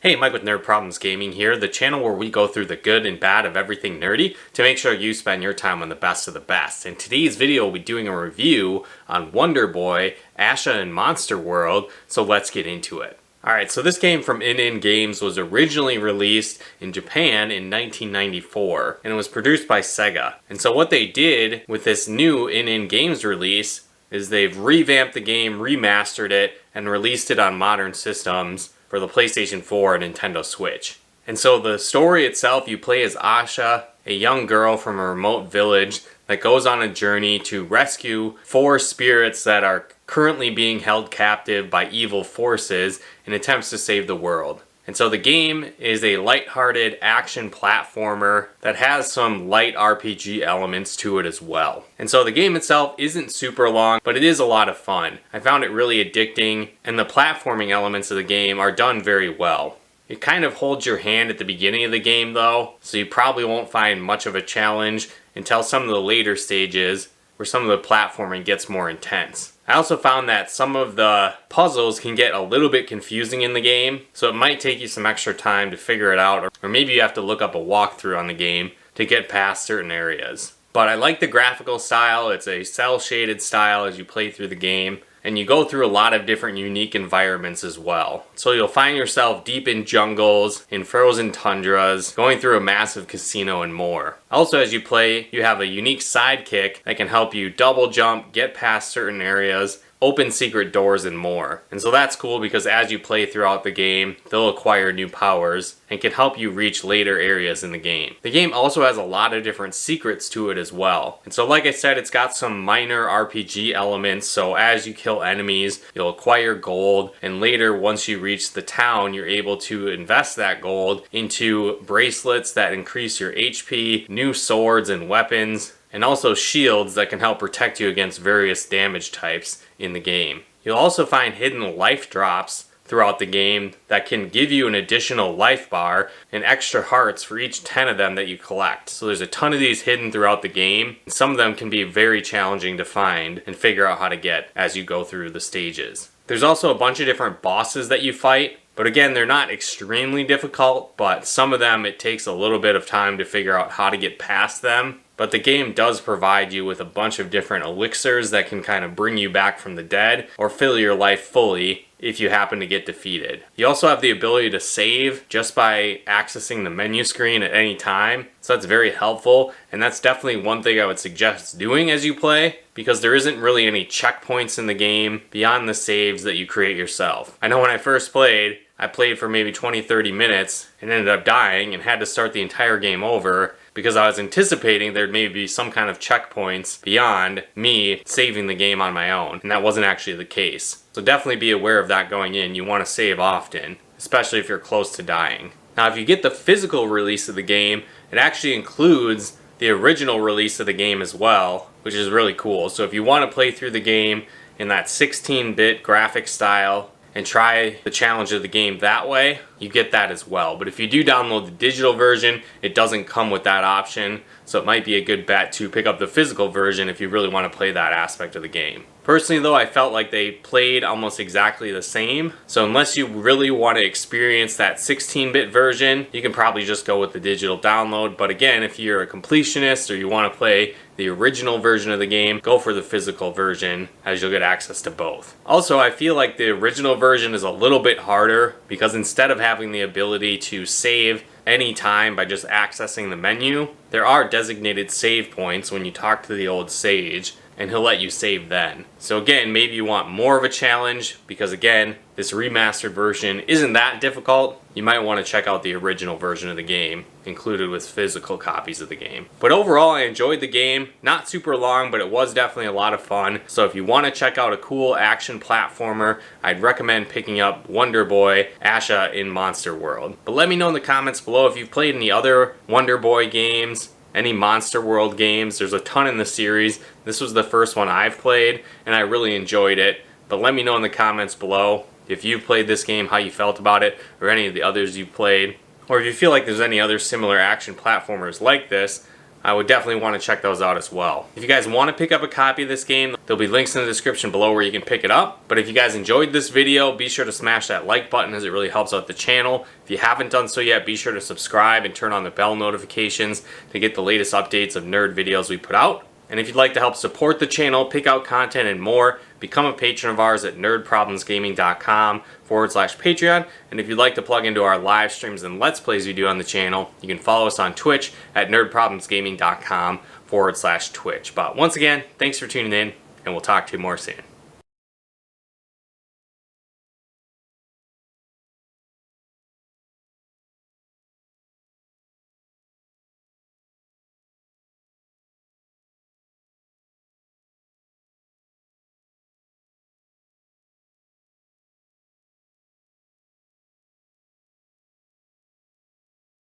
Hey, Mike with Nerd Problems Gaming here, the channel where we go through the good and bad of everything nerdy to make sure you spend your time on the best of the best. In today's video, we'll be doing a review on Wonder Boy, Asha, and Monster World, so let's get into it. Alright, so this game from IN Games was originally released in Japan in 1994, and it was produced by Sega. And so what they did with this new IN Games release is they've revamped the game, remastered it, and released it on modern systems for the PlayStation 4 and Nintendo Switch. And so the story itself, you play as Asha, a young girl from a remote village that goes on a journey to rescue 4 spirits that are currently being held captive by evil forces in attempts to save the world. And so the game is a lighthearted action platformer that has some light RPG elements to it as well. And so the game itself isn't super long, but it is a lot of fun. I found it really addicting, and the platforming elements of the game are done very well. It kind of holds your hand at the beginning of the game though, so you probably won't find much of a challenge until some of the later stages where some of the platforming gets more intense. I also found that some of the puzzles can get a little bit confusing in the game, so it might take you some extra time to figure it out, or maybe you have to look up a walkthrough on the game to get past certain areas. But I like the graphical style. It's a cel-shaded style as you play through the game, and you go through a lot of different unique environments as well. So you'll find yourself deep in jungles, in frozen tundras, going through a massive casino and more. Also, as you play, you have a unique sidekick that can help you double jump, get past certain areas, open secret doors, and more. And so that's cool because as you play throughout the game, they'll acquire new powers and can help you reach later areas in the game. The game also has a lot of different secrets to it as well. And so like I said, it's got some minor RPG elements, so as you kill enemies, you'll acquire gold, and later once you reach the town, you're able to invest that gold into bracelets that increase your HP, new swords and weapons, and also shields that can help protect you against various damage types in the game. You'll also find hidden life drops throughout the game that can give you an additional life bar and extra hearts for each 10 of them that you collect. So there's a ton of these hidden throughout the game. Some of them can be very challenging to find and figure out how to get as you go through the stages. There's also a bunch of different bosses that you fight, but again, they're not extremely difficult, but some of them it takes a little bit of time to figure out how to get past them. But the game does provide you with a bunch of different elixirs that can kind of bring you back from the dead or fill your life fully if you happen to get defeated. You also have the ability to save just by accessing the menu screen at any time, so that's very helpful, and that's definitely one thing I would suggest doing as you play, because there isn't really any checkpoints in the game beyond the saves that you create yourself. I know when I first played, I played for maybe 20-30 minutes and ended up dying and had to start the entire game over because I was anticipating there'd maybe be some kind of checkpoints beyond me saving the game on my own, and that wasn't actually the case. So definitely be aware of that going in. You want to save often, especially if you're close to dying. Now if you get the physical release of the game, it actually includes the original release of the game as well, which is really cool. So if you want to play through the game in that 16-bit graphic style and try the challenge of the game that way, you get that as well. But if you do download the digital version, it doesn't come with that option, so it might be a good bet to pick up the physical version if you really want to play that aspect of the game. Personally though, I felt like they played almost exactly the same, so unless you really want to experience that 16-bit version, you can probably just go with the digital download. But again, if you're a completionist or you want to play the original version of the game, go for the physical version as you'll get access to both. Also, I feel like the original version is a little bit harder because instead of having the ability to save any time by just accessing the menu, there are designated save points when you talk to the old sage, and he'll let you save then. So again, maybe you want more of a challenge because again, this remastered version isn't that difficult. You might want to check out the original version of the game, included with physical copies of the game. But overall, I enjoyed the game. Not super long, but it was definitely a lot of fun. So if you want to check out a cool action platformer, I'd recommend picking up Wonder Boy, Asha in Monster World. But let me know in the comments below if you've played any other Wonder Boy games, any Monster World games. There's a ton in the series. This was the first one I've played, and I really enjoyed it. But let me know in the comments below if you've played this game, how you felt about it, or any of the others you've played. Or if you feel like there's any other similar action platformers like this I would definitely want to check those out as well. If you guys want to pick up a copy of this game, there'll be links in the description below where you can pick it up. But if you guys enjoyed this video, be sure to smash that like button as it really helps out the channel. If you haven't done so yet, be sure to subscribe and turn on the bell notifications to get the latest updates of nerd videos we put out. And if you'd like to help support the channel, pick out content and more, become a patron of ours at nerdproblemsgaming.com/Patreon. And if you'd like to plug into our live streams and Let's Plays we do on the channel, you can follow us on Twitch at nerdproblemsgaming.com/Twitch. But once again, thanks for tuning in, and we'll talk to you more soon.